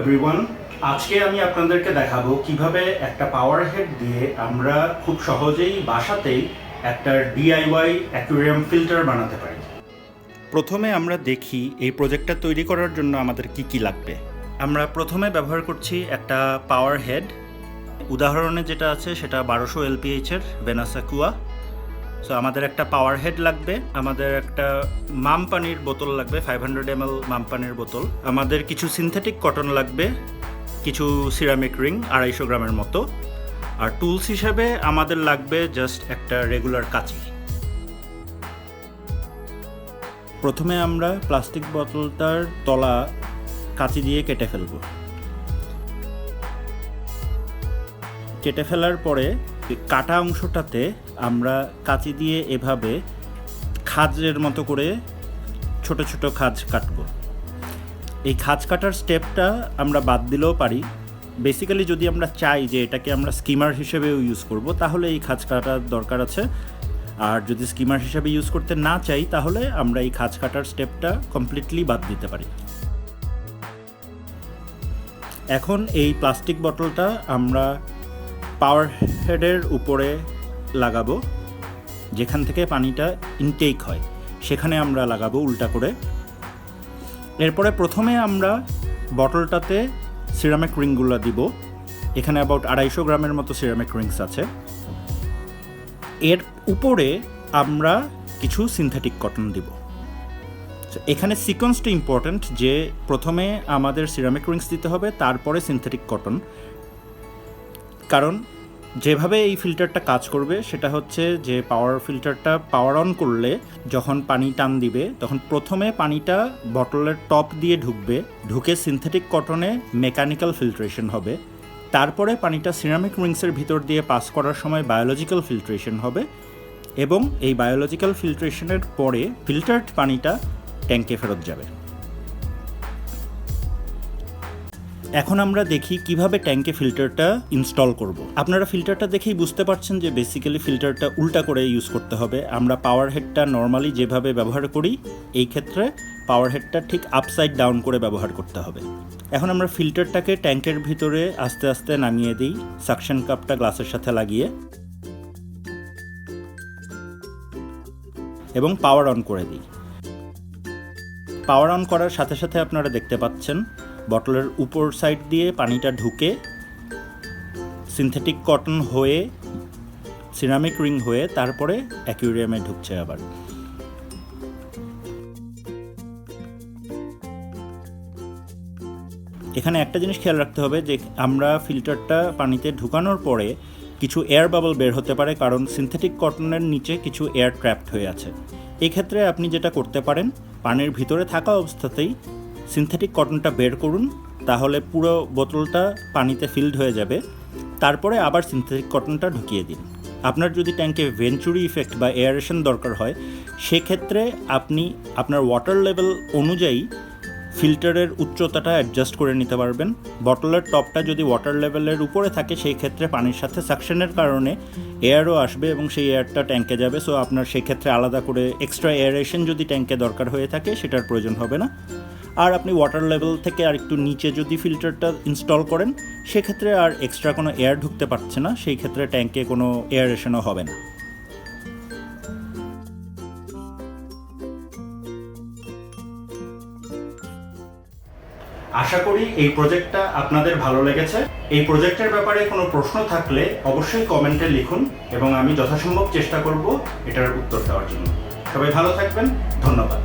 Everyone, আজকে আমি আপনাদেরকে দেখাবো কিভাবে একটা পাওয়ার হেড দিয়ে আমরা খুব সহজেই বাসাতেই একটা ডিআইওয়াই অ্যাকুয়ারিয়াম ফিল্টার বানাতে পারি। প্রথমে আমরা দেখি এই প্রজেক্টটা তৈরি করার জন্য আমাদের কি কি লাগবে। আমরা প্রথমে ব্যবহার করছি একটা পাওয়ার হেড। উদাহরণে যেটা আছে সেটা 1200 LPH এর ভেনাস অ্যাকুয়া। সো আমাদের একটা পাওয়ার হেড লাগবে, আমাদের একটা মাম পানির বোতল লাগবে, 500 ml মাম পানির বোতল, আমাদের কিছু সিনথেটিক কটন লাগবে, কিছু সিরামিক রিং 250 গ্রামের মতো, আর টুলস হিসেবে আমাদের লাগবে জাস্ট একটা রেগুলার কাঁচি। প্রথমে আমরা প্লাস্টিক বোতলটার তলা কাঁচি দিয়ে কেটে ফেলব। কেটে ফেলার পরে কাটা অংশটাতে আমরা কাঁচি দিয়ে এভাবে খাঁজের মতো করে ছোট ছোট খাঁজ কাটব। এই খাঁজ কাটার স্টেপটা আমরা বাদ দিলেও পারি। বেসিক্যালি যদি আমরা চাই যে এটাকে আমরা স্কিমার হিসেবেও ইউজ করব, তাহলে এই খাঁজ কাটার দরকার আছে। আর যদি স্কিমার হিসেবে ইউজ করতে না চাই, তাহলে আমরা এই খাঁজ কাটার স্টেপটা কমপ্লিটলি বাদ দিতে পারি। এখন এই প্লাস্টিক বোতলটা আমরা পাওয়ার হেডের উপরে লাগাবো, যেখান থেকে পানিটা ইনটেক হয় সেখানে আমরা লাগাবো উল্টা করে। এরপরে প্রথমে আমরা বটলটাতে সিরামিক রিংগুলো দিব। এখানে অ্যাবাউট 250 গ্রামের মতো সিরামিক রিংস আছে। এর উপরে আমরা কিছু সিনথেটিক কটন দিব। এখানে সিকোয়েন্সটা ইম্পর্ট্যান্ট, যে প্রথমে আমাদের সিরামিক রিংস দিতে হবে, তারপরে সিনথেটিক কটন। কারণ যেভাবে এই ফিল্টারটা কাজ করবে সেটা হচ্ছে যে পাওয়ার ফিল্টারটা পাওয়ার অন করলে যখন পানি টান দিবে, তখন প্রথমে পানিটা বটলের টপ দিয়ে ঢুকবে, ঢুকে সিনথেটিক কটনে মেকানিক্যাল ফিল্ট্রেশন হবে। তারপরে পানিটা সিরামিক রিংসের ভিতর দিয়ে পাস করার সময় বায়োলজিক্যাল ফিল্ট্রেশন হবে, এবং এই বায়োলজিক্যাল ফিল্ট্রেশনের পরে ফিল্টার্ড পানিটা ট্যাঙ্কে ফেরত যাবে। এখন আমরা দেখি কিভাবে ট্যাঙ্কে ফিল্টারটা ইনস্টল করব। আপনারা ফিল্টারটা দেখেই বুঝতে পারছেন যে বেসিক্যালি ফিল্টারটা উল্টা করে ইউজ করতে হবে। আমরা পাওয়ার হেডটা নর্মালি যেভাবে ব্যবহার করি, এই ক্ষেত্রে পাওয়ার হেডটা ঠিক আপসাইড ডাউন করে ব্যবহার করতে হবে। এখন আমরা ফিল্টারটাকে ট্যাঙ্কের ভিতরে আস্তে আস্তে নামিয়ে দিই, সাকশন কাপটা গ্লাসের সাথে লাগিয়ে, এবং পাওয়ার অন করে দিই। পাওয়ার অন করার সাথে সাথে আপনারা দেখতে পাচ্ছেন বটলের উপর সাইড দিয়ে পানিটা ঢুকে সিনথেটিক কটন হয়ে সিরামিক রিং হয়ে তারপরে অ্যাকুয়ারিয়ামে ঢুকছে। আবার এখানে একটা জিনিস খেয়াল রাখতে হবে যে আমরা ফিল্টারটা পানিতে ঢুকানোর পরে কিছু এয়ার বাবল বের হতে পারে, কারণ সিনথেটিক কটনের নিচে কিছু এয়ার ট্র্যাপড হয়ে আছে। এই ক্ষেত্রে আপনি যেটা করতে পারেন, পানির ভিতরে থাকা অবস্থাতেই সিনথেটিক কটনটা বের করুন, তাহলে পুরো বোতলটা পানিতে ফিল্ড হয়ে যাবে। তারপরে আবার সিনথেটিক কটনটা ঢুকিয়ে দিন। আপনার যদি ট্যাঙ্কে ভেঞ্চুরি ইফেক্ট বা এয়ারেশন দরকার হয়, সেক্ষেত্রে আপনি আপনার ওয়াটার লেভেল অনুযায়ী ফিল্টারের উচ্চতাটা অ্যাডজাস্ট করে নিতে পারবেন। বটলের টপটা যদি ওয়াটার লেভেলের উপরে থাকে, সেই ক্ষেত্রে পানির সাথে সাকশনের কারণে এয়ারও আসবে এবং সেই এয়ারটা ট্যাঙ্কে যাবে। সো আপনার সেই ক্ষেত্রে আলাদা করে এক্সট্রা এয়ারেশন যদি ট্যাঙ্কে দরকার হয়ে থাকে, সেটার প্রয়োজন হবে না। আর আপনি ওয়াটার লেভেল থেকে আর একটু নিচে যদি ফিল্টারটা ইনস্টল করেন, সেক্ষেত্রে আর এক্সট্রা কোনো এয়ার ঢুকতে পারছে না, সেই ক্ষেত্রে ট্যাঙ্কে কোনো এয়ারেশনও হবে না। আশা করি এই প্রজেক্টটা আপনাদের ভালো লেগেছে। এই প্রজেক্টের ব্যাপারে কোনো প্রশ্ন থাকলে অবশ্যই কমেন্টে লিখুন, এবং আমি যথাসম্ভব চেষ্টা করব এটার উত্তর দেওয়ার জন্য। সবাই ভালো থাকবেন, ধন্যবাদ।